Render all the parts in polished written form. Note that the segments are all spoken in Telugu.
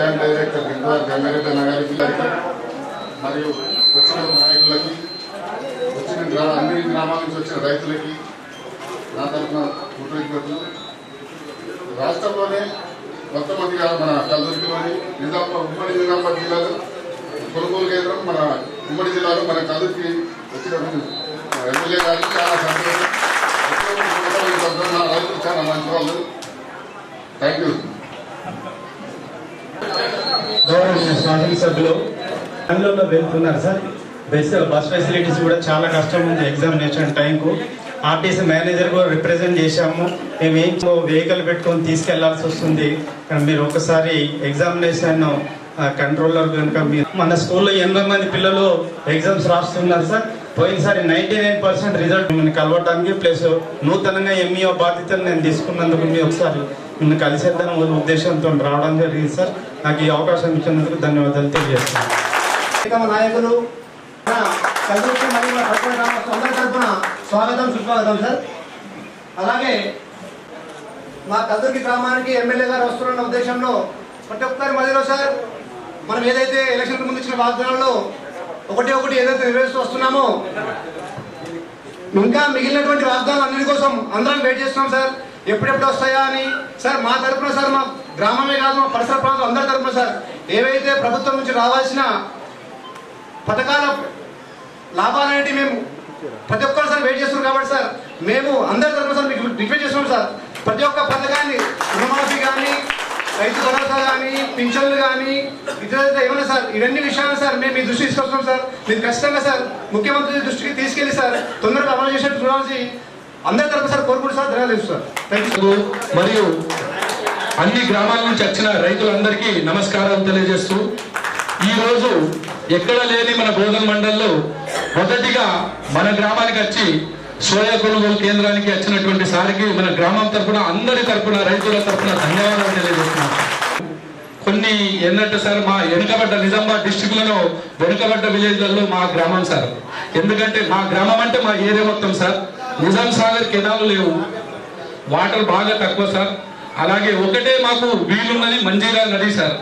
డ్యామ్ డైరెక్టర్ గంగారెడ్డి గారికి మరియు వచ్చిన నాయకులకి అన్ని గ్రామాల నుంచి వచ్చిన రైతులకి నా తరఫున కృతజ్ఞతలు. రాష్ట్రంలోనే మొట్టమొదటిగా మన కల్దుర్తిలోని ఉమ్మడి నిజామాబాద్ జిల్లాలో కొనుగోలు కేంద్రం మన ఉమ్మడి జిల్లాలో మన కల్దుర్తి వచ్చిన ఎమ్మెల్యే గారికి చాలా సంతోషం. రైతులు చాలా మంచి వాళ్ళు. Thank you. గౌరవ శాసన సభ్యులు పనిలో వెళ్తున్నారు సార్. బస్ ఫెసిలిటీస్ కూడా చాలా కష్టం ఉంది. ఎగ్జామినేషన్ టైంకు ఆర్టీసీ మేనేజర్ కూడా రిప్రజెంట్ చేశాము. మేము ఏం వెహికల్ పెట్టుకొని తీసుకెళ్లాల్సి వస్తుంది. మీరు ఒకసారి ఎగ్జామినేషన్ కంట్రోలర్ కనుక మీరు మన స్కూల్లో 80 మంది పిల్లలు ఎగ్జామ్స్ రాస్తున్నారు సార్. పోయినసారి 99% రిజల్ట్ మిమ్మల్ని కలవడానికి ప్లస్ నూతనంగా ఎంఈఓ బాధ్యతలు నేను తీసుకున్నందుకు మీరు ఒకసారి నిన్ను కలిసేద్దాం ఉద్దేశంతో రావడం జరిగింది సార్. నాకు ఈ అవకాశం ఇచ్చినందుకు ధన్యవాదాలు తెలియజేస్తాను. నాయకులు అందరి తరఫున స్వాగతం సుస్వాగతం సార్. అలాగే మా కల్దుర్తి గ్రామానికి ఎమ్మెల్యే గారు వస్తున్న ఉద్దేశంలో ప్రతి ఒక్కరి మధ్యలో సార్ మనం ఏదైతే ఎలక్షన్ ముందు ఇచ్చిన వాగ్దానాల్లో ఒకటి ఏదైతే నెరవేరుస్తూ వస్తున్నామో ఇంకా మిగిలినటువంటి వాగ్దానాలు అన్నిటి కోసం అందరం వెయిట్ చేస్తున్నాం సార్. ఎప్పుడెప్పుడు వస్తాయా అని సార్. మా తరఫున సార్, మా గ్రామమే కాదు మా పరిసర ప్రాంతం అందరి తరఫున సార్ ఏవైతే ప్రభుత్వం నుంచి రావాల్సిన పథకాల లాభాలనేవి మేము ప్రతి ఒక్కరు సార్ వెయిట్ చేస్తున్నాం కాబట్టి సార్ మేము అందరి తరఫున సార్ మీకు రిక్వెస్ట్ చేస్తున్నాం సార్. ప్రతి ఒక్క పథకాన్ని రుణమాఫీ కానీ, రైతు భరోసా కానీ, పింఛన్లు కానీ, ఇతర ఏమైనా సార్ ఇవన్నీ విషయాలు సార్ మేము మీ దృష్టి తీసుకొస్తున్నాం సార్. మీరు ఖచ్చితంగా సార్ ముఖ్యమంత్రి దృష్టికి తీసుకెళ్ళి సార్ తొందరగా అమలు చేసేట్టు చూడాల్సి అందరి తరఫున సార్ కోరుకుంటూ సార్ ధన్యవాదాలు సార్. Thank you. మరియు అన్ని గ్రామాల నుంచి వచ్చిన రైతులందరికీ నమస్కారాలు తెలియజేస్తూ ఈరోజు ఎక్కడ లేని మన బోధన మండలంలో మొదటిగా మన గ్రామానికి వచ్చి సోయా కొనుగోలు కేంద్రానికి వచ్చినటువంటి సారికి మన గ్రామం తరఫున అందరి తరఫున రైతుల తరఫున ధన్యవాదాలు తెలియజేస్తున్నాం. కొన్ని ఏంటంటే సార్ మా వెనుకబడ్డ నిజామాబాద్ డిస్టిక్లలో వెనుకబడ్డ విలేజ్లలో మా గ్రామం సార్. ఎందుకంటే మా గ్రామం అంటే మా ఏరియా మొత్తం సార్. నిజాం సాగర్ కెనాలు లేవు, వాటర్ బాగా తక్కువ సార్. అలాగే ఒకటే మాకు వీలున్నది మంజీరా నది సార్.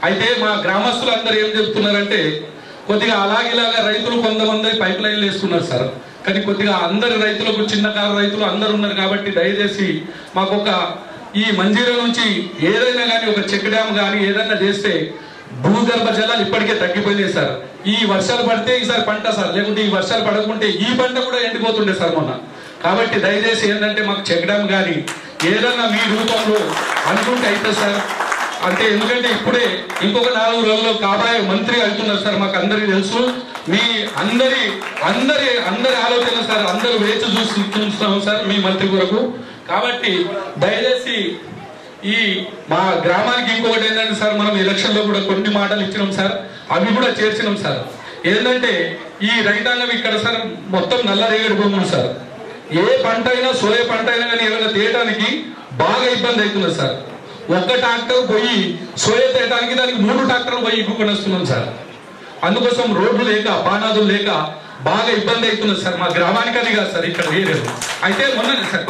అయితే మా గ్రామస్తులు అందరూ ఏం చెప్తున్నారంటే కొద్దిగా అలాగిలాగా రైతులు కొంతమంది పైప్ లైన్లు వేసుకున్నారు సార్. కానీ కొద్దిగా అందరి రైతులకు చిన్నకారు రైతులు అందరు ఉన్నారు కాబట్టి దయచేసి మాకు ఒక ఈ మంజీరా నుంచి ఏదైనా కానీ ఒక చెక్ డ్యామ్ కానీ ఏదైనా చేస్తే భూగర్భ జలాలు ఇప్పటికే తగ్గిపోయినాయి సార్. ఈ వర్షాలు పడితే ఈసారి పంట సార్, లేకుంటే ఈ వర్షాలు పడకుంటే ఈ పంట కూడా ఎండిపోతుండే సార్ మొన్న. కాబట్టి దయచేసి ఏంటంటే మాకు చెక్ డ్యామ్ కానీ ఏదన్నా మీ రూపంలో అనుకుంటే అయితే సార్. అంటే ఎందుకంటే ఇప్పుడే ఇంకొక 4 రోజుల్లో కాబోయే మంత్రి వెళ్తున్నారు సార్. మాకు అందరికీ తెలుసు. మీ అందరి ఆలోచన సార్. అందరూ వేచి చూస్తున్నాం సార్ మీ మంత్రి కొరకు. కాబట్టి దయచేసి ఈ మా గ్రామానికి ఇంకొకటి ఏంటంటే సార్, మనం ఎలక్షన్లో కూడా కొన్ని మాటలు ఇచ్చినాం సార్, అవి కూడా చేర్చినాం సార్. ఏంటంటే ఈ రైతాంగం ఇక్కడ సార్ మొత్తం నల్లరేగడి భూములు సార్. ఏ పంట అయినా సోయా పంట అయినా కానీ ఏమైనా తీయడానికి బాగా ఇబ్బంది అవుతుంది సార్. ఒక్క ట్రాక్టర్ పోయి సోయా తీయడానికి దానికి 3 ట్రాక్టర్లు పోయి ఇక్కుకొని వస్తున్నాం సార్. అందుకోసం రోడ్లు లేక పానాదులు లేక బాగా ఇబ్బంది అవుతున్నది సార్. మా గ్రామానికి అది కాదు సార్, ఇక్కడ వేరేది. అయితే మొన్ననే సార్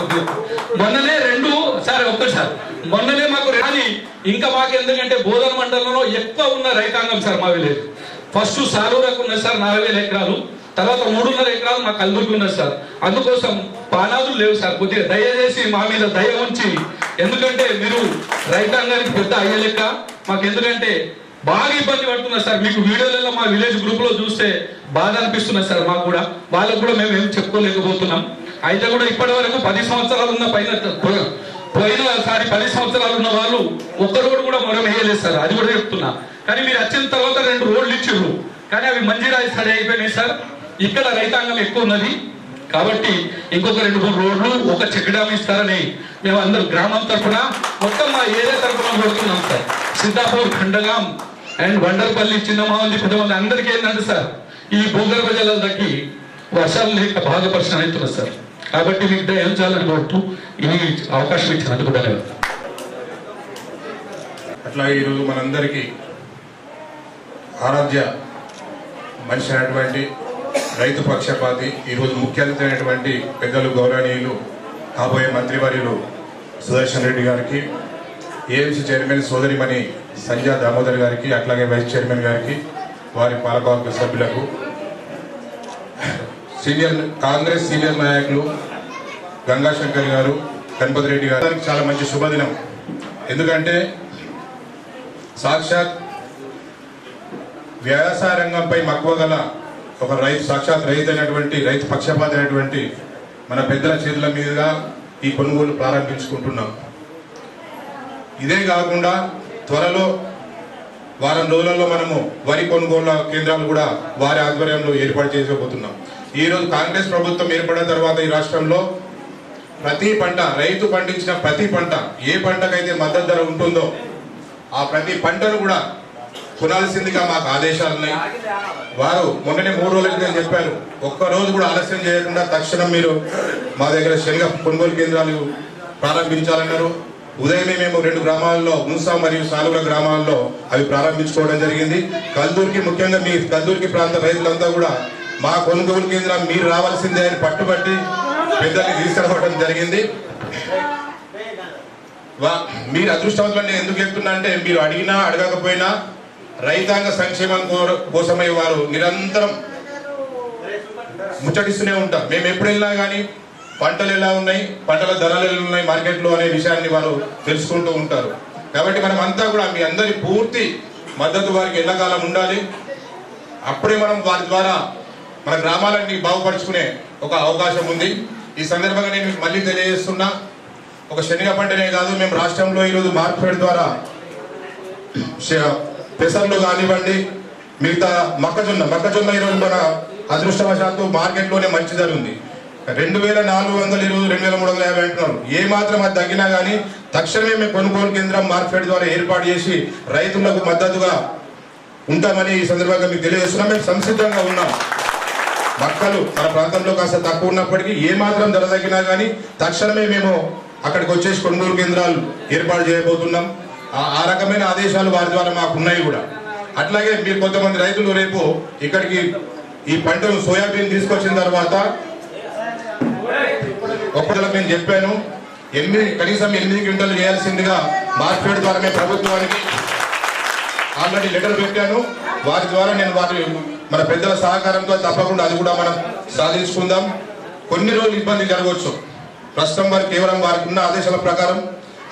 మొన్ననే 2 సార్ ఒక్కసారి మొన్ననే మాకు రాని ఇంకా మాకు ఎందుకంటే బోధన మండలంలో ఎక్కువ ఉన్న రైతాంగం సార్ మా విలేజ్. ఫస్ట్ సాలూరకు ఉన్నది సార్ 40,000 ఎకరాలు, తర్వాత 3.5 ఎకరాలు మా కల్దుర్తి ఉన్నది సార్. అందుకోసం పానాదులు లేవు సార్. కొద్దిగా దయచేసి మా మీద దయ ఉంచి, ఎందుకంటే మీరు రైతాంగానికి పెద్ద అయ్యలెక్క మాకు, ఎందుకంటే బాగా ఇబ్బంది పడుతున్నారు సార్. మీకు వీడియోలలో మా విలేజ్ గ్రూప్ లో చూస్తే బాధ అనిపిస్తున్నది సార్ మాకు కూడా. వాళ్ళకు కూడా మేము ఏం చెప్పుకోలేకపోతున్నాం. అయితే కూడా ఇప్పటి వరకు 10 సంవత్సరాలు ఉన్న పోయినసారి 10 సంవత్సరాలు ఉన్న వాళ్ళు ఒక్క రోడ్డు కూడా మనం వేయలేదు సార్. అది కూడా చెప్తున్నా. కానీ మీరు వచ్చిన తర్వాత 2 రోడ్లు ఇచ్చారు, కానీ అవి మంజీరా సరి అయిపోయినాయి సార్. ఇక్కడ రైతాంగం ఎక్కువ ఉన్నది కాబట్టి ఇంకొక 2-3 రోడ్లు, ఒక చెక్ డ్యామ్ ఇస్తారని మేము అందరూ గ్రామం తరఫున మొత్తం మా ఏరియా తరఫున కొడుతున్నాం సార్. సిద్ధాపూర్, ఖండగాం అండ్ వండర్పల్లి, చిన్నమావల్లి, పెద్దమంది అందరికీ ఏంటంటే సార్ ఈ భూగర్భ జలాలు తగ్గి వర్షాలు లేక బాగా పరిశ్రమ అవుతున్నారు సార్. కాబట్టి మీకు దయం చేయాలని కోరుతూ ఈ అవకాశం ఇచ్చినందుకు ధన్యవాదాలు. అట్లా ఈరోజు మనందరికీ ఆరాధ్య మనిషి అయినటువంటి రైతు పక్షపాతి, ఈరోజు ముఖ్య అతిథి అయినటువంటి పెద్దలు గౌరవనీయులు కాబోయే మంత్రివర్యులు సుదర్శన్ రెడ్డి గారికి, ఏఎంసీ చైర్మన్ సోదరిమణి సంజయ్ దామోదర్ గారికి, అట్లాగే వైస్ చైర్మన్ గారికి, వారి పాలకవర్గ సభ్యులకు, కాంగ్రెస్ సీనియర్ నాయకులు గంగాశంకర్ గారు, గణపతి రెడ్డి గారికి చాలా మంచి శుభదినం. ఎందుకంటే సాక్షాత్ వ్యవసాయ రంగంపై మక్కువ గల ఒక రైతు, సాక్షాత్ రైతు అయినటువంటి, రైతు పక్షపాతి అయినటువంటి మన పెద్దల చేతుల మీదుగా ఈ కొనుగోలు ప్రారంభించుకుంటున్నాం. ఇదే కాకుండా త్వరలో వారం రోజులలో మనము వరి కొనుగోలు కేంద్రాలు కూడా వారి ఆధ్వర్యంలో ఏర్పాటు చేసుకోబోతున్నాం. ఈరోజు కాంగ్రెస్ ప్రభుత్వం ఏర్పడిన తర్వాత ఈ రాష్ట్రంలో ప్రతి పంట, రైతు పండించిన ప్రతి పంట, ఏ పంటకైతే మద్దతు ధర ఉంటుందో ఆ ప్రతి పంటను కూడా కొనాల్సిందిగా మాకు ఆదేశాలు ఉన్నాయి. వారు మొన్ననే 3 రోజుల క్రితం చెప్పారు, ఒక్కరోజు కూడా ఆలస్యం చేయకుండా తక్షణం మీరు మా దగ్గర శనగ కొనుగోలు కేంద్రాలు ప్రారంభించాలన్నారు. ఉదయమే మేము 2 గ్రామాల్లో, మున్సా మరియు సాలుల గ్రామాల్లో అవి ప్రారంభించుకోవడం జరిగింది. కల్దూర్కి, ముఖ్యంగా మీ కల్దూర్కి ప్రాంత రైతులంతా కూడా మా కొనుగోలు కేంద్రం మీరు రావాల్సిందే అని పట్టుబట్టి పెద్దల్ని తీసుకురావడం జరిగింది. మీరు అదృష్టవంతులని ఎందుకు చెప్తున్నా అంటే, మీరు అడిగినా అడగకపోయినా రైతాంగ సంక్షేమం కోసమై వారు నిరంతరం ముచ్చటిస్తూనే ఉంటారు. మేము ఎప్పుడు వెళ్ళినా కానీ పంటలు ఎలా ఉన్నాయి, పంటల ధరలు ఎలా ఉన్నాయి మార్కెట్లో అనే విషయాన్ని వారు తెలుసుకుంటూ ఉంటారు. కాబట్టి మనం అంతా కూడా మీ అందరి పూర్తి మద్దతు వారికి ఎల్లకాలం ఉండాలి. అప్పుడే మనం వారి ద్వారా మన గ్రామాలన్నీ బాగుపరుచుకునే ఒక అవకాశం ఉంది. ఈ సందర్భంగా నేను మీకు మళ్ళీ తెలియజేస్తున్నా, ఒక శనగ పంటనే కాదు, మేము రాష్ట్రంలో ఈరోజు మార్కెట్ ద్వారా పెసర్లు కానివ్వండి, మిగతా మొక్కజొన్న ఈరోజు మన అదృష్టవశాత్తు మార్కెట్లోనే మంచి ధర ఉంది. 2400 ఈరోజు 2350 అంటున్నారు. ఏ మాత్రం అది తగ్గినా కానీ తక్షణమే మేము కొనుగోలు కేంద్రం మార్కెట్ ద్వారా ఏర్పాటు చేసి రైతులకు మద్దతుగా ఉంటామని ఈ సందర్భంగా మీకు తెలియజేస్తున్నాం. మేము సంసిద్ధంగా ఉన్నాం. మొక్కలు మన ప్రాంతంలో కాస్త తక్కువ ఉన్నప్పటికీ ఏ మాత్రం ధర తగ్గినా కానీ తక్షణమే మేము అక్కడికి వచ్చేసి కొనుగోలు కేంద్రాలు ఏర్పాటు చేయబోతున్నాం. ఆ రకమైన ఆదేశాలు వారి ద్వారా మాకు ఉన్నాయి కూడా. అట్లాగే మీరు కొంతమంది రైతులు రేపు ఇక్కడికి ఈ పంటను సోయాబీన్ తీసుకొచ్చిన తర్వాత ఒక్కరికి నేను చెప్పాను, కనీసం 8 క్వింటాలు చేయాల్సిందిగా మార్కెట్ ద్వారా మేము ప్రభుత్వానికి ఆల్రెడీ లెటర్ పెట్టాను. వారి ద్వారా నేను మన పెద్దల సహకారంతో తప్పకుండా అది కూడా మనం సాధించుకుందాం. కొన్ని రోజులు ఇబ్బంది జరగవచ్చు. ప్రస్తుతం వారు కేవలం వారికి ఉన్న ఆదేశాల ప్రకారం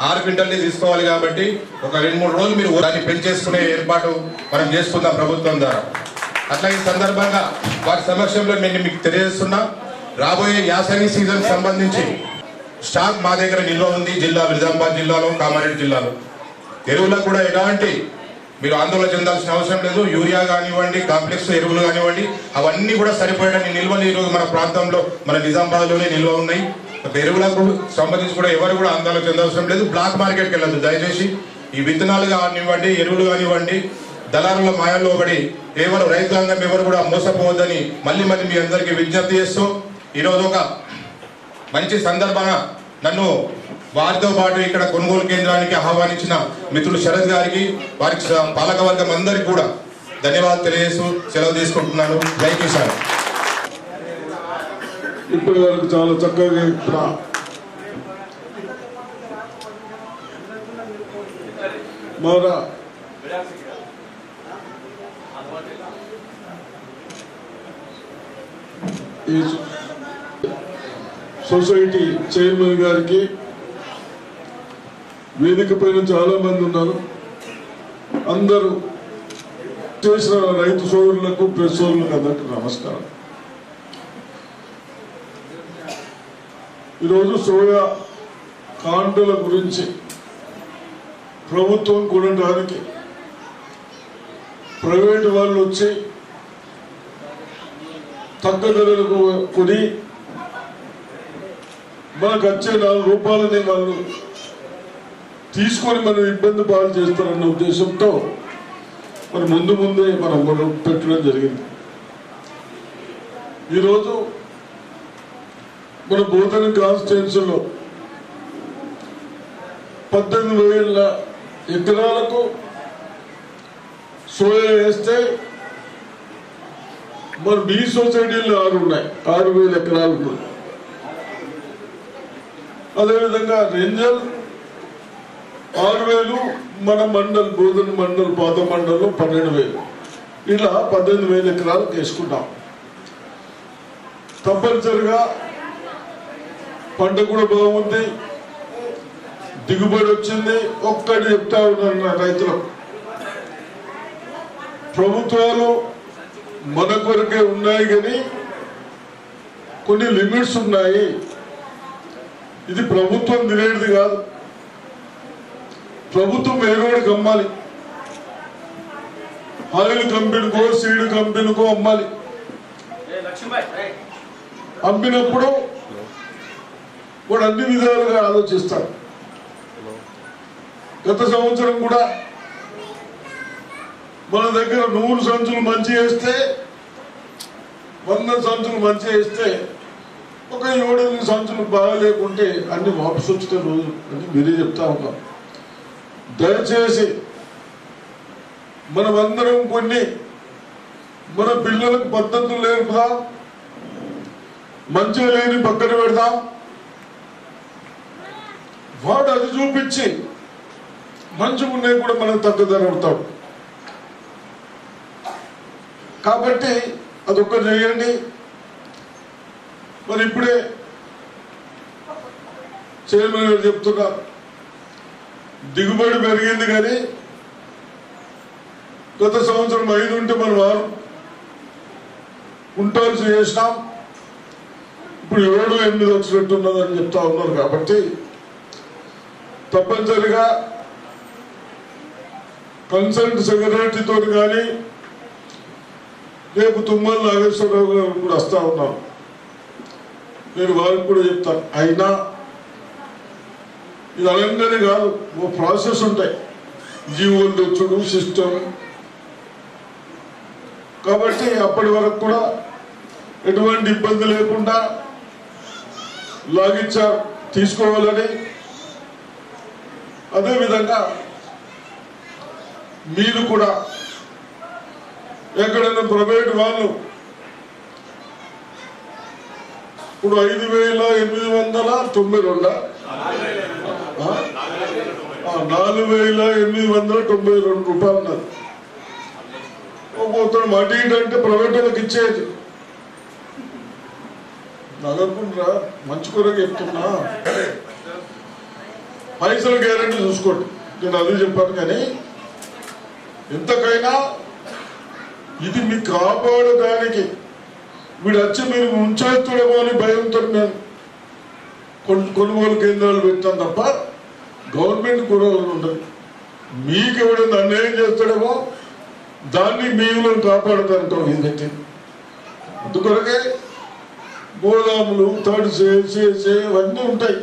6 క్వింటాల్ని తీసుకోవాలి కాబట్టి ఒక 2-3 రోజులు మీరు దాన్ని పెంచేసుకునే ఏర్పాటు మనం చేసుకుందాం ప్రభుత్వం ద్వారా. అట్లా ఈ సందర్భంగా వారి సమక్షంలో నేను మీకు తెలియజేస్తున్నా, రాబోయే యాసంగి సీజన్ సంబంధించి స్టాక్ మా దగ్గర నిల్వ ఉంది. నిజామాబాద్ జిల్లాలో, కామారెడ్డి జిల్లాలో ఎరువులకు కూడా ఎలాంటి మీరు ఆందోళన చెందాల్సిన అవసరం లేదు. యూరియా కానివ్వండి, కాంప్లెక్స్ ఎరువులు కానివ్వండి, అవన్నీ కూడా సరిపోయేటన్ని నిల్వలు ఈరోజు మన ప్రాంతంలో, మన నిజామాబాద్లోనే నిల్వ ఉన్నాయి. ఎరువులకు సంబంధించి కూడా ఎవరు కూడా ఆందోళన చెందాల్సిన లేదు. బ్లాక్ మార్కెట్కి వెళ్ళదు దయచేసి. ఈ విత్తనాలు కానివ్వండి, ఎరువులు కానివ్వండి, దళారుల మాయల్లో పడి కేవలం రైతాంగం ఎవరు కూడా మోసపోవద్దని మళ్ళీ మీ అందరికీ విజ్ఞప్తి చేస్తూ, ఈరోజు ఒక మంచి సందర్భంగా నన్ను వారితో పాటు ఇక్కడ కొనుగోలు కేంద్రానికి ఆహ్వానించిన మిత్రులు శరత్ గారికి, వారికి పాలకవర్గం అందరికీ కూడా ధన్యవాదాలు తెలియజేస్తూ సెలవు తీసుకుంటున్నాను. జై కిసాన్. ఇప్పటి వరకు చాలా చక్కగా మన ఈ సొసైటీ చైర్మన్ గారికి, వేదిక పైన చాలా మంది ఉన్నారు, అందరూ చేసిన రైతు సోదరులకు, ప్రెస్ సోదరులకు అందరికీ నమస్కారం. ఈరోజు సోయా కాంటల గురించి ప్రభుత్వం కొనడానికి ప్రైవేటు వాళ్ళు వచ్చి తక్కువ ధరలకు కొని మనకు వచ్చే 4 రూపాయలని వాళ్ళు తీసుకొని మనం ఇబ్బంది పాలు చేస్తారన్న ఉద్దేశంతో మరి ముందే మనం పెట్టడం జరిగింది. ఈరోజు మన బోధన కాన్స్టిట్యున్సీలో 18,000 ఎకరాలకు సోయా వేస్తే మరి బీ సొసైటీలు 6 ఉన్నాయి, 6,000 ఎకరాలు ఉన్నాయి. అదేవిధంగా రెంజల్ 6,000 మన మండల్ బోధన మండల్ పాత మండలం 12,000 ఇలా 18,000 ఎకరాలకు వేసుకుంటాం. తప్పనిసరిగా పంట కూడా బాగుంది, దిగుబడి వచ్చింది. ఒక్కటి చెప్తా ఉన్నాను నా రైతులకు, ప్రభుత్వాలు మన కొరకే ఉన్నాయి కానీ కొన్ని లిమిట్స్ ఉన్నాయి. ఇది ప్రభుత్వం తినేది కాదు, ప్రభుత్వం వేరేవాడికి అమ్మాలి. ఆయిల్ కంపెనీకో సీడ్ కంపెనీకో అమ్మాలి. అమ్మినప్పుడు వాడు అన్ని విధాలుగా ఆలోచిస్తాడు. గత సంవత్సరం కూడా మన దగ్గర 100 సంచులు మంచి వేస్తే 100 సంచులు మంచి వేస్తే ఒక 7 సంచులు బాగాలేకుంటే అన్ని వాపసు వచ్చిన రోజు అని మీరే చెప్తా ఉన్నాం. దయచేసి మనమందరం కొన్ని మన పిల్లలకు పద్ధతులు నేర్పుదాం, మంచిగా లేని పక్కన పెడదాం. వాడు అది చూపించి మంచిగా ఉన్నాయి కూడా మనం తగ్గదనవుతాం. కాబట్టి అదొక్కటి చేయండి. మరి ఇప్పుడే చైర్మన్ గారు చెప్తున్నా, దిగుబడి పెరిగింది కానీ గత సంవత్సరం 5 ఉంటే మనం 6 కుంటాల్సి చేసినాం. ఇప్పుడు 7, 8 వచ్చినట్టున్నదని చెప్తా ఉన్నారు. కాబట్టి తప్పనిసరిగా కన్సల్ట్ సెక్రటరీతో కానీ రేపు తుమ్మల నాగేశ్వరరావు గారు కూడా వస్తా ఉన్నాం. నేను వారికి కూడా చెప్తాను. అయినా ఇది అనగానే కాదు, ఓ ప్రాసెస్ ఉంటాయి, జీవోలు తెచ్చుడు సిస్టమ్. కాబట్టి అప్పటి వరకు కూడా ఎటువంటి ఇబ్బంది లేకుండా లాగిచ్చా తీసుకోవాలని, అదేవిధంగా మీరు కూడా ఎక్కడైనా ప్రైవేట్ వాళ్ళు ఇప్పుడు 5,892 4,892 రూపాయలు ఉన్నారు. ఒక్కొక్కరు మటీ అంటే ప్రైవేట్ వాళ్ళకి ఇచ్చేది. నగకుండా మంచి కొరకు చెప్తున్నా, పైసల గ్యారెంటీ చూసుకోండి. నేను అది చెప్పాను. కానీ ఎంతకైనా ఇది మీకు కాపాడడానికి వీడు వచ్చి మీరు ఉంచేస్తాడేమో అని భయంతో మేము కొనుగోలు కేంద్రాలు పెట్టాం తప్ప గవర్నమెంట్ కొనుగోలు ఉండదు. మీకు ఎవడైనా అన్యాయం చేస్తాడేమో దాన్ని మీరు కాపాడుతారంటాం. ఇది పెట్టి అందుకొరకే గోదాములు తడిసే చేసే ఇవన్నీ ఉంటాయి.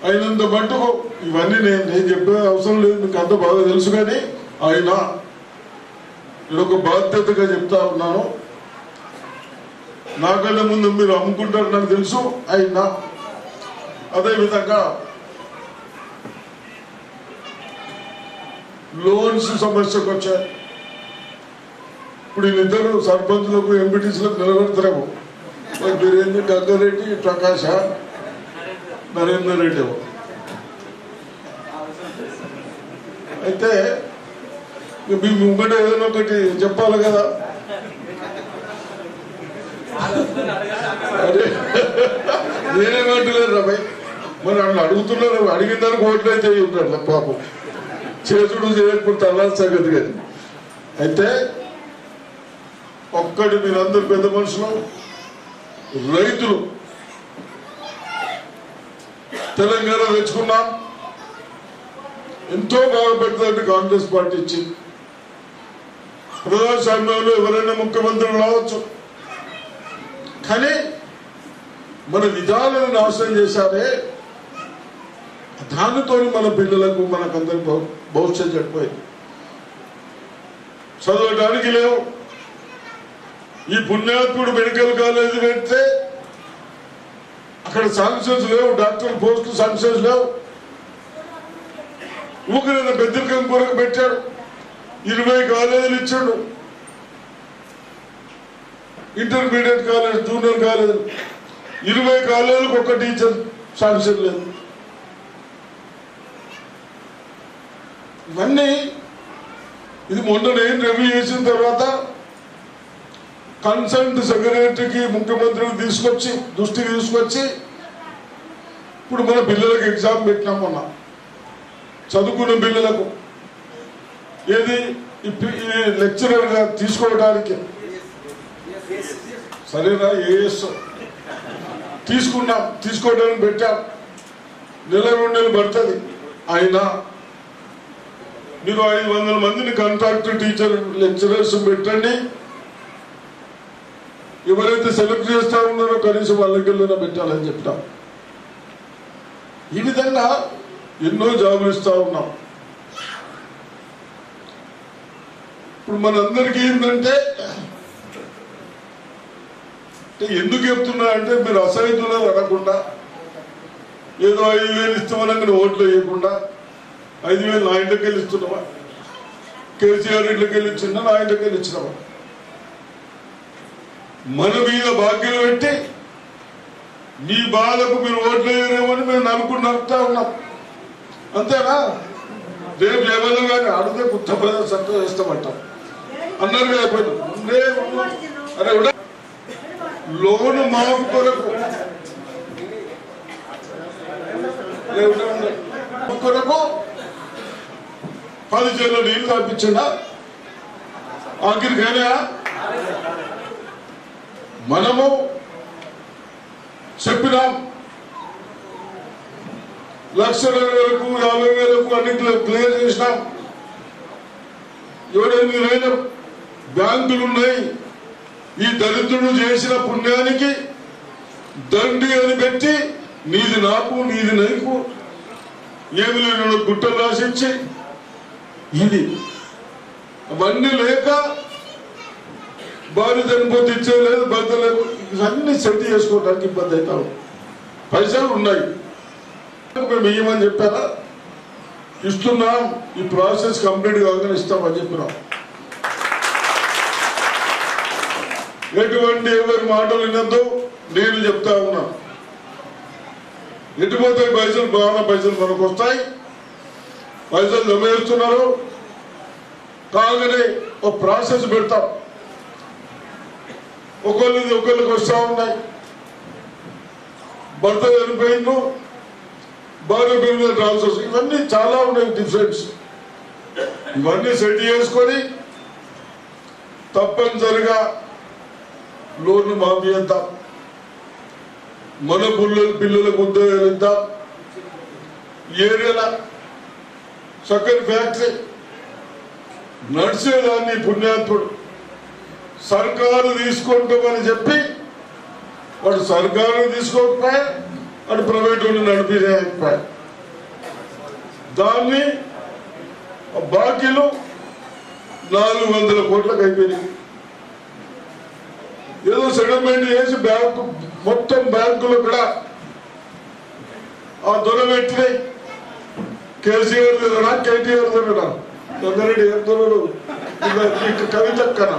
అయినంత మట్టుకు ఇవన్నీ నేను చెప్పే అవసరం లేదు, మీకు అంత బాగా తెలుసు. కానీ అయినా నేను ఒక బాధ్యతగా చెప్తా ఉన్నాను. నాకన్నా ముందు మీరు అమ్ముకుంటారు నాకు తెలుసు. అయినా అదేవిధంగా లోన్స్ సమస్యకు వచ్చాయి. ఇప్పుడు వీళ్ళిద్దరు సర్పంచులకు ఎంపీటీసీలకు నిలబెడతారేమో. మీరేంటి గంగారెడ్డి, ప్రకాశ, నరేందర్ రెడ్డి ఏమో. అయితే మీ ముంగట ఏదైనా ఒకటి చెప్పాలి కదా. అదే నేనేమంటలేదు రాబాయ్, మరి వాళ్ళు అడుగుతున్నారు. అడిగిన దానికి ఓట్లు అయితే ఉంటాడు పాపం. చేసుడు చేయకపోతే అలా సంగతి కానీ. అయితే ఒక్కటి మీరందరూ పెద్ద మనుషులు, రైతులు తెలంగాణ తెచ్చుకున్నాం. ఎంతో బాగుపడుతుందంటే కాంగ్రెస్ పార్టీ ఇచ్చింది. ప్రజాస్వామ్యంలో ఎవరైనా ముఖ్యమంత్రులు రావచ్చు, కానీ మన విధానాలను నాశనం చేశారే. దానితో మన పిల్లలకు మనకందరి భవిష్యత్తు చెడిపోయింది. చదవడానికి లేవు. ఈ పుణ్యాత్ముడు మెడికల్ కాలేజీ పెడితే అక్కడ శాంక్షన్స్ లేవు, డాక్టర్ పోస్టులు శాంక్షన్స్ లేవు. ఊరికైనా పెద్దరికం కొరకు పెట్టాడు. 20 కాలేజీలు ఇచ్చాడు. ఇంటర్మీడియట్ కాలేజ్, జూనియర్ కాలేజ్ 20 కాలేజీలకు ఒక టీచర్ శాంక్షన్ లేదు. ఇవన్నీ ఇది మొన్న నేను రివ్యూ చేసిన తర్వాత కన్సల్ట్ సెక్రటరీకి ముఖ్యమంత్రికి దృష్టికి తీసుకొచ్చి ఇప్పుడు మన పిల్లలకు ఎగ్జామ్ పెట్టినాం మొన్న చదువుకున్న పిల్లలకు ఏది లెక్చరర్గా తీసుకోవడానికి సరేనా ఏఎస్ తీసుకోవడానికి పెట్టాం నెల 2 నెలలు పడుతుంది అయినా మీరు 500 మందిని కాంట్రాక్ట్ టీచర్ లెక్చరర్స్ పెట్టండి ఎవరైతే సెలెక్ట్ చేస్తా ఉన్నారో కనీసం వాళ్ళకెళ్ళినా పెట్టాలని చెప్తాం ఈ విధంగా ఎన్నో జాబులు ఇస్తా ఉన్నాం ఇప్పుడు మనందరికీ ఏంటంటే ఎందుకు చెప్తున్నా అంటే మీరు అసహ్యులు అనకుండా ఏదో 5,000 ఇస్తామని ఓట్లు వేయకుండా 5,000 నా ఇంటికి వెళ్ళి ఇస్తున్నావా కేసీఆర్ ఇంట్లోకి వెళ్ళి ఇచ్చినా నా ఇంటికి వెళ్ళి ఇచ్చినావా మన మీద బాధ్యతలు పెట్టి మీ బాధకు మీరు ఓట్లు వేయరేమని మేము నమ్ముతా ఉన్నాం అంతేనా రేపు ఎవరు కానీ అడిగితే ఉత్తరప్రదేశ్ చట్టం వేస్తామంటాం అన్నారు కదా అరే లోను మాకు కొరకు కొరకు 10 చెర్ల నీళ్లు తప్పించిందా ఆఖరికైనా మనము చెప్పినాం 1,20,000 50,000 అన్నింటిలో క్లియర్ చేసినాం 7,000 బ్యాంకులు ఉన్నాయి ఈ దళితుడు చేసిన పుణ్యానికి దండి అని పెట్టి నీది నాకు నీది నీకు ఏమి లేని గుట్టలు రాసిచ్చి ఇది అవన్నీ లేక భార్య చనిపోతే ఇచ్చేయలేదు భర్త లేదు ఇవన్నీ సెట్ చేసుకోవడానికి ఇబ్బంది అవుతాం పైసలు ఉన్నాయి మేము ఇవ్వమని చెప్పారా ఇస్తున్నాం ఈ ప్రాసెస్ కంప్లీట్ కాగానే ఇస్తామని చెప్పినాం ఎటువంటి ఎవరి మాటలు వినద్దు నేను చెప్తా ఉన్నా ఎటుపోతే పైసలు బాగా పైసలు మనకు వస్తాయి పైసలు జమ చేస్తున్నారు కాగానే ఒక ప్రాసెస్ పెడతాం ఒకళ్ళకి వస్తూ ఉన్నాయి భర్త చనిపోయిండు భార్య పేరు మీద ట్రాన్స్ఫర్స్ ఇవన్నీ చాలా ఉన్నాయి డిఫరెన్స్ ఇవన్నీ సెట్ చేసుకొని తప్పనిసరిగా లోన్లు మాఫీ చేద్దాం మన పిల్లలకు ఉద్యోగాలు ఇద్దాం ఏరియాల చక్కని ఫ్యాక్టరీ నడిచేదాన్ని పుణ్యాత్ముడు సర్కారు తీసుకుంటామని చెప్పి వాడు సర్కారు తీసుకోకపోయా వాడు ప్రైవేట్ వాళ్ళు నడిపిపోయా దాన్ని బాకీలు 400 కోట్లకు అయిపోయినాయి ఏదో సెటిల్మెంట్ చేసి బ్యాంకు మొత్తం బ్యాంకులు కూడా ఆ దొర పెట్టినాయి కేసీఆర్ దగ్గర కేటీఆర్ దగ్గర రంగారెడ్డి ఏం దొరలు కవితక్కన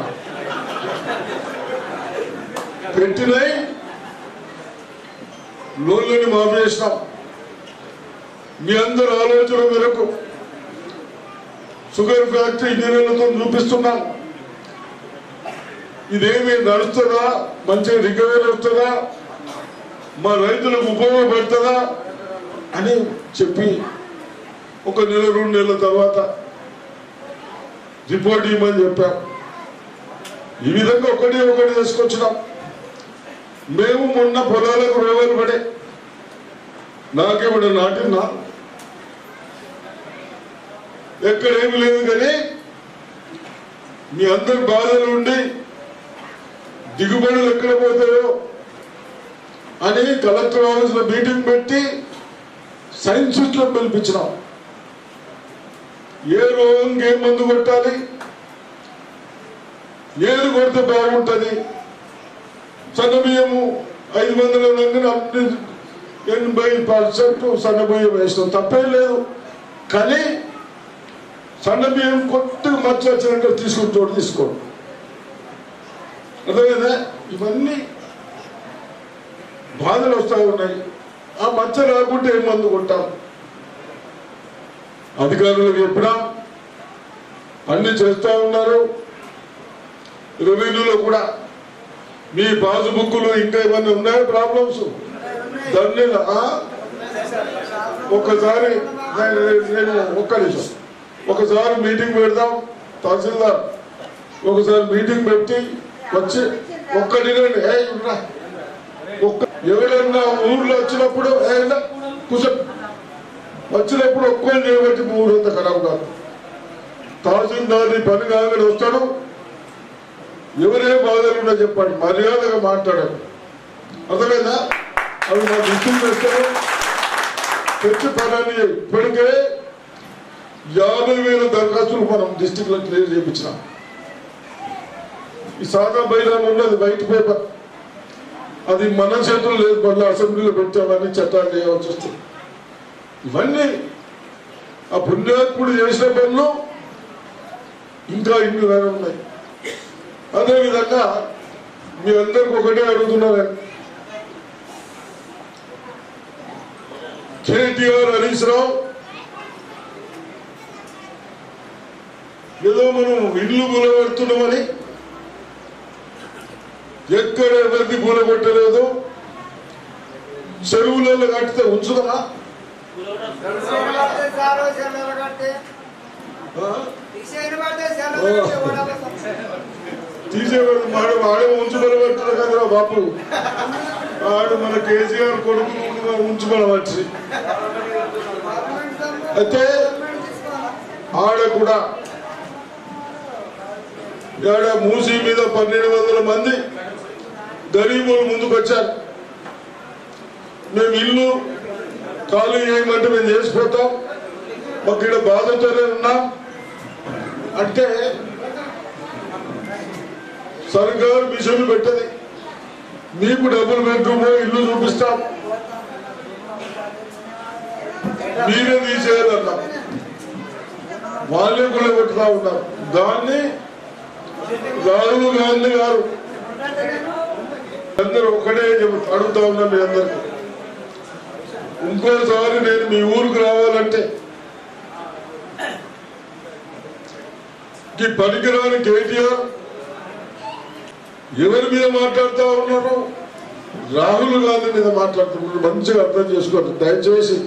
పెట్టినాయి లోన్లని మాఫీ చేసినాం మీ అందరి ఆలోచన మేరకు షుగర్ ఫ్యాక్టరీ ఇంజనీర్లతో చూపిస్తున్నాం ఇదేమి నడుస్తుందా మంచిగా రికవరీ వస్తుందా మా రైతులకు ఉపయోగపడుతుందా అని చెప్పి 1 నెల 2 నెలల తర్వాత రిపోర్ట్ ఇవ్వమని చెప్పాం ఈ విధంగా ఒకటి చేసుకొచ్చినాం మేము మొన్న పొలాలకు రోగాలు పడే నాకేమన్నా నాటినా ఎక్కడేమి లేదు కానీ మీ అందరి బాధలు ఉండి దిగుబడులు ఎక్కడ పోతాయో అని కలెక్టర్ ఆఫీస్ లో మీటింగ్ పెట్టి సైంటిస్ట్ లో పిలిపించినాం ఏ రోగంకి ఏ మందు కొట్టాలి ఏది కొడితే బాగుంటుంది సన్న బియ్యము 500 అన్ని 80% సన్న బియ్యం వేసినాం తప్పేం లేదు కానీ సన్న బియ్యం కొద్దిగా మచ్చ వచ్చినట్టు తీసుకుని చోటు తీసుకోండి అర్థమైందా ఇవన్నీ బాధలు వస్తూ ఉన్నాయి ఆ మచ్చ రాకుంటే ఏ మందు కొట్టాం అధికారులకు చెప్పినాం అన్ని చేస్తా ఉన్నారు. రెవెన్యూలో కూడా మీ పాస్బుక్లు ఇంకా ఏమన్నా ఉన్నాయా ప్రాబ్లమ్స్? దాన్ని ఒక్కసారి నేను ఒక్క నిమిషం ఒకసారి మీటింగ్ పెడదాం. తహసీల్దార్ ఒకసారి మీటింగ్ పెట్టి వచ్చి ఒక్కడినండి ఎవరైనా ఊర్లో వచ్చినప్పుడు వచ్చినప్పుడు ఒక్కరు చేయబట్టి ఊరంతా ఖరాబ్ కాదు. తహసీల్దార్ పని కాగానే వస్తాడు, ఎవరే బాధలు ఉన్నా చెప్పండి, మర్యాదగా మాట్లాడారు. అర్థమైందా? అవి మా దృష్టికి తెస్తారు. తెచ్చి పని ఇప్పటికే 50,000 దరఖాస్తులు మనం డిస్టిక్ లో క్లియర్ చేయించినాం. ఈ సాదా బైరాన్ ఉన్నది వైట్ పేపర్, అది మన చేతులు లేదు, మళ్ళీ అసెంబ్లీలో పెట్టామని చట్టాలు చేయవలసి వస్తుంది. ఇవన్నీ ఆ పుణ్యాత్ముడు చేసిన పనులు ఇంకా ఇన్ని వేరే ఉన్నాయి. అదేవిధంగా మీ అందరికి ఒకటే అడుగుతున్నారండి, కేటీఆర్ హరీష్ రావు ఏదో మనం ఇల్లు కూలబెడుతున్నామని ఎక్కడ ఎవరికి కూలబెట్టలేదు. చెరువులలో కట్టితే ఉంచుదమా? తీసేవాడు వాడే ఉంచుబడబట్టాడు కదరా బాపు. వాడు మన కేసీఆర్ కొడుకు ఉంచుబడవచ్చు. అయితే ఆడ కూడా ఆడ మూసీ మీద 1,200 మంది గరీబులు ముందుకు వచ్చారు. మేము ఇల్లు ఖాళీ చేయమంటే మేము చేసిపోతాం, మాకు ఇక్కడ బాధతోనే ఉన్నాం అంటే సర్కారు మిషన్ పెట్టది. మీకు డబుల్ బెడ్రూమ్ ఇల్లు చూపిస్తాం, మీరే తీసేయాలన్నా వాళ్ళే కూడా పెట్టుతా ఉన్నారు. దాన్ని రాహుల్ గాంధీ గారు అందరూ ఒకటే అడుగుతా ఉన్నా మీ అందరికీ, ఇంకోసారి నేను మీ ఊరికి రావాలంటే ఈ పనికిరాని కేటీఆర్ ఎవరి మీద మాట్లాడుతూ ఉన్నారు? రాహుల్ గాంధీ మీద మాట్లాడుతున్నారు. మంచిగా అర్థం చేసుకోండి దయచేసి.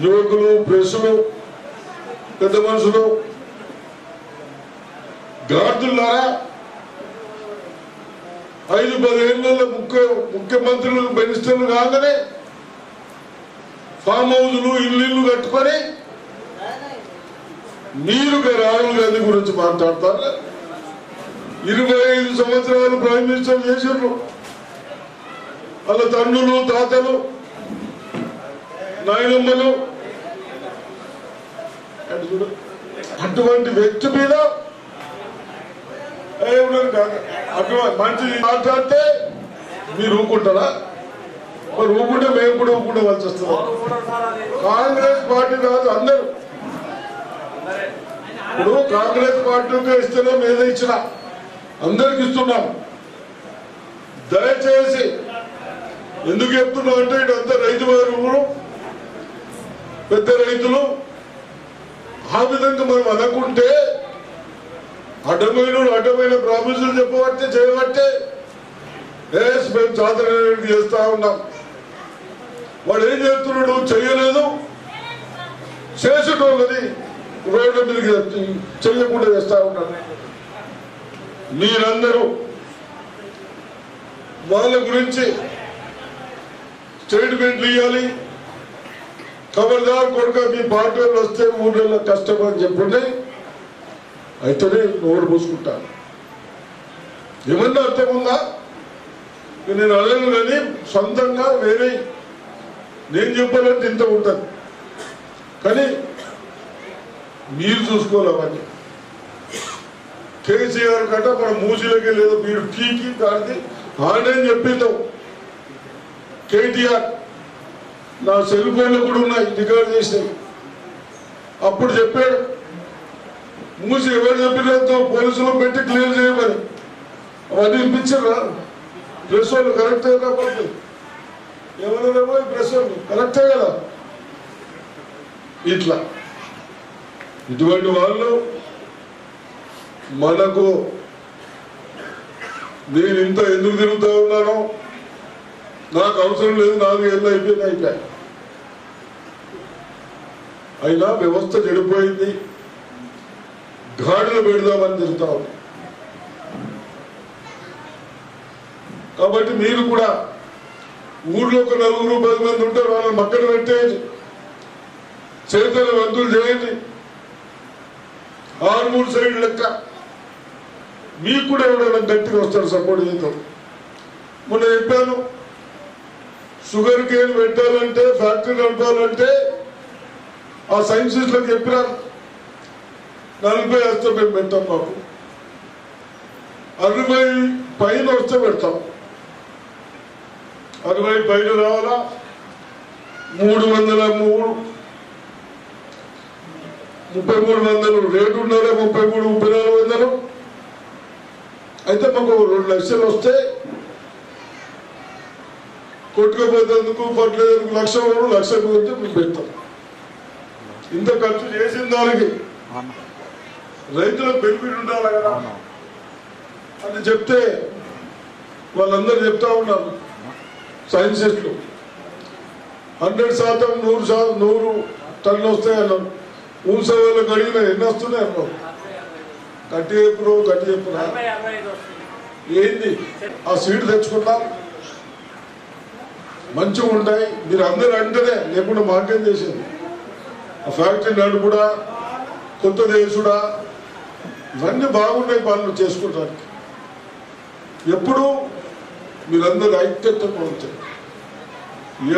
యువకులు, ప్రెస్సులు, పెద్ద మనుషులు, గార్డులారా, 5-10 ఏళ్ళ ముఖ్యమంత్రులు మినిస్టర్లు కాగానే ఫామ్ హౌజులు ఇల్లు కట్టుకొని మీరు రాహుల్ గాంధీ గురించి మాట్లాడతారు. 25 సంవత్సరాలు ప్రైమ్ మినిస్టర్ చేశారు. వాళ్ళ తండ్రులు, తాతలు, నాయనమ్మలు. అటువంటి వ్యక్తి మీద అటువంటి మంచి మాట్లాడితే మీరు ఊరుకుంటారా? మరి ఊరుకుంటే మేము కూడా ఊరుకుంటవలసి వస్తుంది. కాంగ్రెస్ పార్టీ కాదు అందరూ. ఇప్పుడు కాంగ్రెస్ పార్టీకి ఇస్తున్నాం, ఏదో ఇచ్చినా అందరికి ఇస్తున్నాం. దయచేసి ఎందుకు చెప్తున్నాం అంటే ఇదంతా రైతు వారి ఊరు, పెద్ద రైతులు. ఆ విధంగా మనం అనుకుంటే అడ్డమైన ప్రామిసులు చెప్పబట్టే చేయబట్టే మేము చాతన చేస్తా ఉన్నాం. వాడు ఏం చేస్తున్నాడు? చెయ్యలేదు, చేసేటోళ్ళని రోడ్ల మీదకి చెయ్యకుండా చేస్తా ఉన్నాడు. మీరందరూ వాళ్ళ గురించి స్టేట్మెంట్లు ఇవ్వాలి. ఖబర్దార్ కొడుక మీ పార్టీ వాళ్ళు వస్తే ఊళ్ళో కష్టమని చెప్పండి, అయితేనే నోరు పూసుకుంటాను. ఏమన్నా అర్థం ఉందా? నేను అడగను కానీ సొంతంగా వేరే నేను చెప్పాలంటే ఇంత ఉంటుంది, కానీ మీరు చూసుకోవాలి అవన్నీ. కేసీఆర్ కట మన మూసీలకి లేదు, మీరు పీకి దానికి ఆడని చెప్పిందాం. కేటీఆర్ నా సెల్ ఫోన్లో కూడా ఉన్నాయి, రికార్డు చేసినాయి. అప్పుడు చెప్పాడు మూసి ఎవరు చెప్పినంత పోలీసులు పెట్టి క్లియర్ చేయమని. అవన్నీ ఇప్పించారా? ప్రెస్ వాళ్ళు కరెక్టే కాబట్టి ఎవరేమో ప్రెస్ వాళ్ళు కరెక్టే కదా. ఇట్లా ఇటువంటి వాళ్ళు మనకు నేను ఇంత ఎందుకు తిరుగుతూ ఉన్నానో నాకు అవసరం లేదు, 4 ఏళ్ళు అయిపోయాయి. అయినా వ్యవస్థ చెడిపోయింది, గాడిలో పెడదామని తిరుగుతా ఉంది. కాబట్టి మీరు కూడా ఊళ్ళో ఒక 4-10 మంది ఉంటారు, వాళ్ళని మక్కన పెట్టేయండి, చేతుల వంతులు చేయండి. 6-3 సైడ్ లెక్క మీకు కూడా ఎవరైనా గట్టిగా వస్తాడు సపోర్ట్ చేద్దాం. మొన్న చెప్పాను, షుగర్ కేన్ పెట్టాలంటే, ఫ్యాక్టరీ నడపాలంటే ఆ సైన్సిస్ట్లకు చెప్పినారు 40 వస్తే మేము పెట్టాం, మాకు 60 పైన వస్తే పెడతాం. 60 పైన రావాలా, 3300 రేటు ఉన్నారా, 33-3400 అయితే మాకు 2 లక్షలు వస్తే కొట్టుకపోతేందుకు పట్లేందుకు 1,00,000 గురించి మేము పెడతాం. ఇంత ఖర్చు చేసిన దానికి రైతులకు బెనిఫిట్ ఉండాలి కదా అని చెప్తే వాళ్ళందరూ చెప్తా ఉన్నారు సైన్సిస్టులు. 100% 100 టన్నులు వస్తాయి అన్నారు. ఊసవాళ్ళకి అడిగిన ఎన్ని వస్తున్నాయి అన్నారు. గట్టి చెప్పురు ఏంది ఆ సీట్ తెచ్చుకున్నాం, మంచిగా ఉంటాయి. మీరు అందరూ అంటేనే, లేకుండా మాకేం చేసేది. ఆ ఫ్యాక్టరీ నడుపుడా, కొత్త దేశుడా, ఇవన్నీ బాగున్నాయి పనులు చేసుకోవడానికి. ఎప్పుడు మీరందరూ ఐక్యతగా ఉంటారు.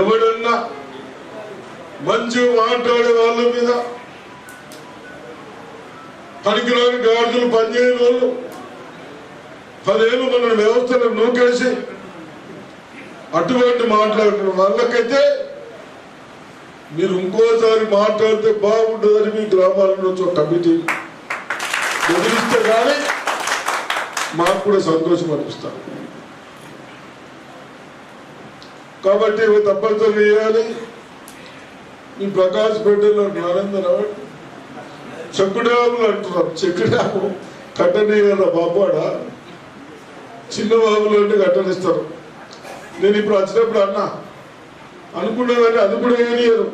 ఎవడన్నా మంచిగా మాట్లాడే వాళ్ళ మీద పనికిరాని గాడిదలు పనిచేయని వాళ్ళు 10 ఏళ్ళు మన వ్యవస్థను నూకేసి అటువంటి మాట్లాడుతున్న వాళ్ళకైతే మీరు ఇంకోసారి మాట్లాడితే బాగుంటుందని మీ గ్రామాలలో కమిటీ బెదిరిస్తే కానీ మాకు కూడా సంతోషం అనిపిస్తారు. కాబట్టి ఇవి తప్పనిసరి చేయాలి. మీ ప్రకాశపేటలో నరేంద్ర చెక్కు డ్యాములు అంటున్నారు. చెక్కు డ్యాము కట్టనీయాల బాబాడ, చిన్న బాబులు అంటే కట్టనిస్తారు. నేను ఇప్పుడు వచ్చినప్పుడు అనుకున్నదాన్ని అది కూడా ఏనియరు.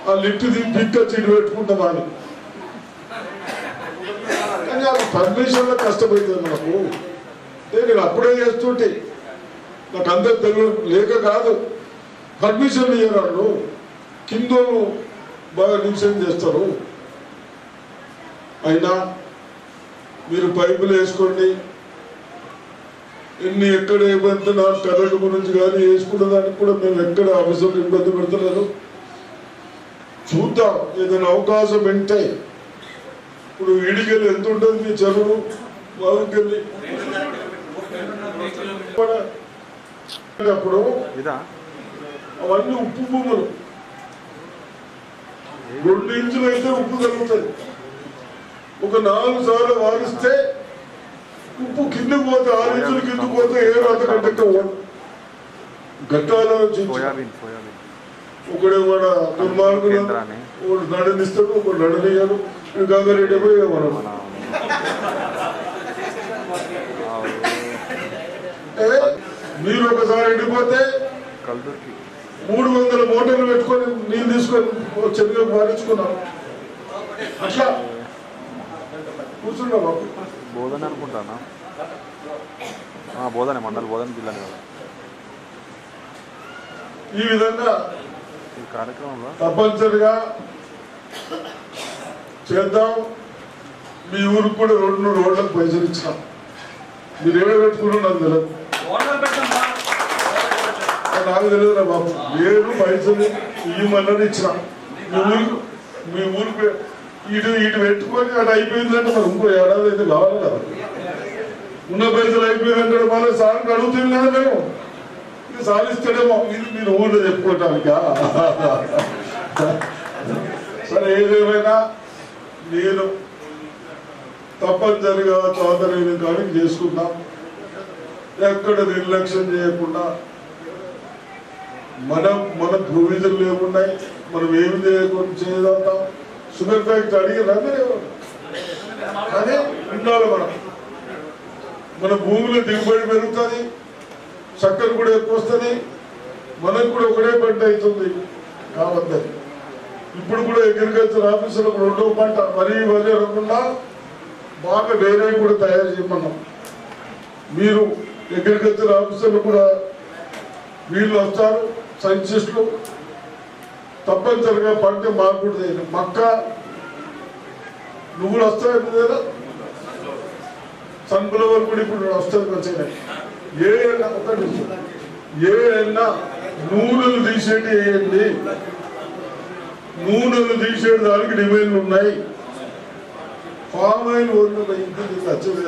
ఆ లిఫ్ట్ దిక్క చీటు పెట్టుకుంటామా అని. కానీ అది పర్మిషన్లో కష్టపడుతుంది మనకు. నేను అప్పుడే చేస్తుంటే నాకు అందరు తెలుగు లేక కాదు, పర్మిషన్లు ఇయ్యరాళ్ళు. కిందోళ్ళు బాగా నిమిషం చేస్తారు. అయినా మీరు పైపులు వేసుకోండి. ఎక్కడ ఇబ్బంది, నాకు కరెంటు గురించి కానీ వేసుకున్న దానికి కూడా మేము ఎక్కడ ఆఫీసులు ఇబ్బంది పెడతలేదు. చూద్దాం, ఏదైనా అవకాశం ఉంటే. ఇప్పుడు ఈడికెళ్ళి ఎంత ఉంటుంది మీ చెరువు, బాగుకెళ్ళి అప్పుడు అవన్నీ ఉప్పు భూములు. 2 ఇంచులు అయితే ఉప్పు తగ్గుతుంది. ఒక 4 సార్లు వారిస్తే ఉప్పు కిందకు పోతే, 6 ఇంచులు కిందకు పోతే ఏరు అంతకంటే గట్టాలో ఒకడే కూడా దుర్మార్గులు, ఒకడు నడనిస్తాడు, ఒకడు నడనియాడు. గంగారెడ్డి పోయి మనం మీరు ఒకసారి ఎండిపోతే 300 మోటార్లు పెట్టుకొని నీళ్ళు తీసుకొని చెరువులకు మారించుకున్నాం. అట్లా కూర్చున్నా బాబు. బోధన అనుకుంటానా, బోధన మండలి బోధన జిల్లా. ఈ విధంగా ఈ కార్యక్రమంలో తప్పనిసరిగా చేద్దాం. మీ ఊరికి కూడా 2 రోడ్లకు పైసలు ఇచ్చినాం. మీరు ఏడ పెట్టుకున్నా నాకు తెలియదు, నాకు తెలియదురా బాబు. 7 పైసలు ఇవ్వమన్నది ఇచ్చినాం. మీ ఊరికి ఇటు పెట్టుకొని అటు అయిపోయిందంటే మరి ఇంకో ఏడాది అయితే కావాలి కదా. ఉన్న పైసలు అయిపోయిందంటే మళ్ళీ సార్కి అడుగుతుంది కదా మేము. ఇది సాధిస్తాడేమో, ఇది మీరు ఊళ్ళో చెప్పుకోవటానిక. సరే, ఏదేమైనా నేను తప్పనిసరిగా చాదరైన కాడికి చేసుకున్నాం. ఎక్కడ నిర్లక్ష్యం చేయకుండా, మన ప్రొవిజన్లు ఏమున్నాయి, మనం ఏమి చేయకుండా చేయదంటాం. షుగర్ ఫ్యాక్టరీ అడిగినా కానీ ఉండాలి మన భూమిలో దిగుబడి పెరుగుతుంది, చక్కెర కూడా ఎక్కువ వస్తుంది, మనకు కూడా ఒకటే పంట అవుతుంది కావద్దని. ఇప్పుడు కూడా అగ్రికల్చర్ ఆఫీసులకు 2వ పంట మరీ వదిలేకుండా బాగా వేరే కూడా తయారు చేయమన్నాం. మీరు అగ్రికల్చర్ ఆఫీసర్లు కూడా వీళ్ళు వస్తారు, సైంటిస్టులు తప్పనిసరిగా పంట మార్పుడు మక్క నువ్వులు వస్తాయి లేదా, సన్ఫ్లవర్ కూడా ఇప్పుడు వస్తుంది మంచిగా. ఏ ఎన్నా నూనెలు తీసేటి వేయండి, నూనెలు తీసేటి దానికి డిమాండ్లు ఉన్నాయి. పామ్ ఆయిల్ వచ్చేది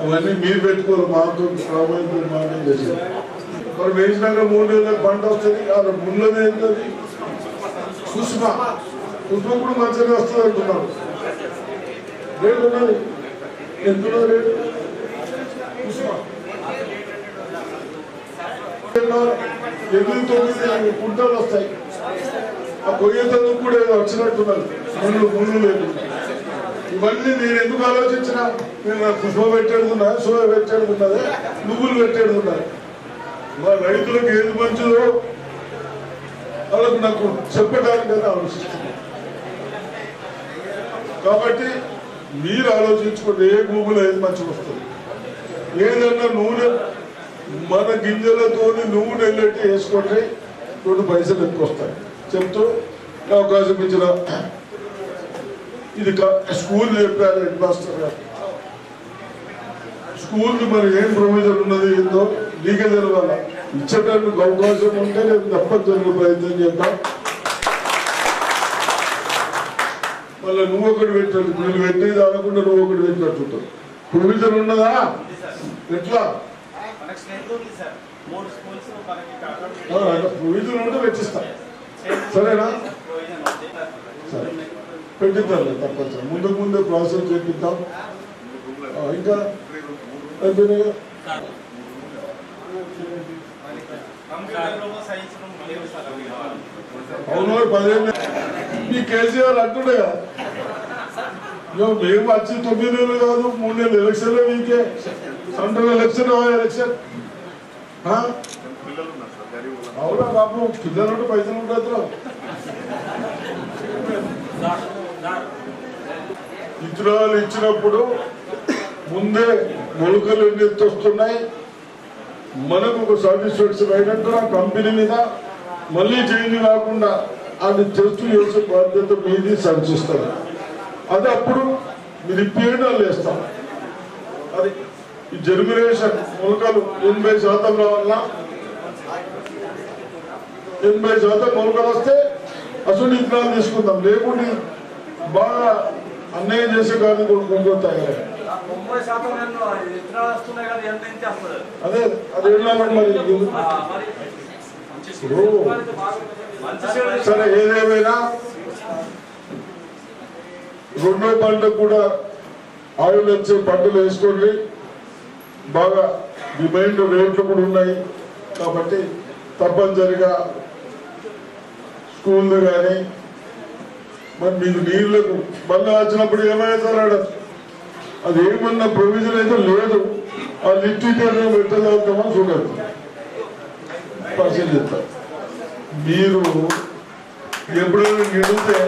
అవన్నీ మీరు పెట్టుకోరు, మాతో పామ్ ఆయిల్ మాట చేసేది. మరి వేసినాక 3 నెలలకు పంట వస్తుంది. అలా ముందునే ఏంటది కుసుమ కూడా మంచిగా వస్తుంది అంటున్నారు. రేటు ఉన్నది ఎంత రేటు కుసుమ 8-9 కుంటాలు వస్తాయి. ఆ కొయ్యేందుకు కూడా ఏదో వచ్చినట్టున్నది, ముళ్ళు లేదు. ఇవన్నీ నేను ఎందుకు ఆలోచించిన, నేను పుష్ప పెట్టేడుతున్నా, సోయ పెట్టేడుతున్నది, నువ్వులు పెట్టేడుతున్నది. మా రైతులకు ఏది మంచిదో వాళ్ళకు నాకు చెప్పడానికి ఆలోచిస్తున్నాను. కాబట్టి మీరు ఆలోచించుకోండి, ఏ భూమిలో ఏది మంచిగా వస్తుంది. ఏదన్నా నూనె మన గింజలతో నూనె వెళ్ళేట్టు వేసుకోండి, 2 పైసలు ఎక్కువ వస్తాయి చెప్తూ అవకాశం ఇచ్చిన ఇది స్కూల్ చెప్పారు హెడ్ మాస్టర్ గారు. స్కూల్ మరి ఏం ప్రొవిజన్ ఉన్నది ఏందో నీకే తెలవాల. ఇచ్చడానికి అవకాశం ఉంటే నేను తప్పనిసరిగా ప్రయత్నం చేద్దాం. మళ్ళీ నువ్వు ఒకటి పెట్టాడు, వీళ్ళు పెట్టేది ఆడకుండా నువ్వు ఒకటి పెట్టినట్టుంటావు. ప్రొవిజన్ ఉన్నదా? ఎట్లా ప్రొవిజన్ ఉంటే పెట్టిస్తా, సరేనా? సరే పెట్టిద్దాం తప్పనిసరి, ముందే ప్రాసెస్ చేపిద్దాం. ఇంకా అయిపోయినాయి. అవును 15 మీ కేసీఆర్ అంటుండే కదా, మేము వచ్చి 9 నెలలు కాదు 3 నెలలు ఎలక్షన్లో మీకే సెంట్రల్ ఎలక్షన్ అవునా బాబు? పిల్లలు పైసలు ఉంటారు. ఇతరాలు ఇచ్చినప్పుడు ముందే మొలకలు ఎన్ని వస్తున్నాయి, మనకు ఒక సాటిస్ఫాక్షన్ అయినట్టు ఆ కంపెనీ మీద మళ్ళీ చేంజ్ కాకుండా అది టెస్ట్ చేసే బాధ్యత మీది సంచిస్తారు. అది అప్పుడు మీరు ఇప్పేయడం వేస్తాం. అది ఈ జర్మినేషన్ మొలకలు 80% రావాలన్నా 80% మొలకలు వస్తే అసలు విత్తనాలు తీసుకుందాం, లేకుంటే బాగా అన్యాయం చేసే కానీ కొనుక్కుంటాయి. అదే అది మరి సరే ఏదేమైనా 2వ పంట కూడా ఆయిల్ వచ్చే పంటలు వేసుకోండి. బాగా డిమాండ్ రేట్లు కూడా ఉన్నాయి కాబట్టి తప్పనిసరిగా స్కూళ్ళు కానీ మరి మీకు నీళ్లకు మళ్ళీ వచ్చినప్పుడు ఏమవుతారు, అది ఏమన్నా ప్రొవిజన్ అయితే లేదు. ఆ లిఫ్ట్ పెట్టగలుగుతామని చూడదు, పరిశీలిస్తారు. మీరు ఎప్పుడైనా నిడితే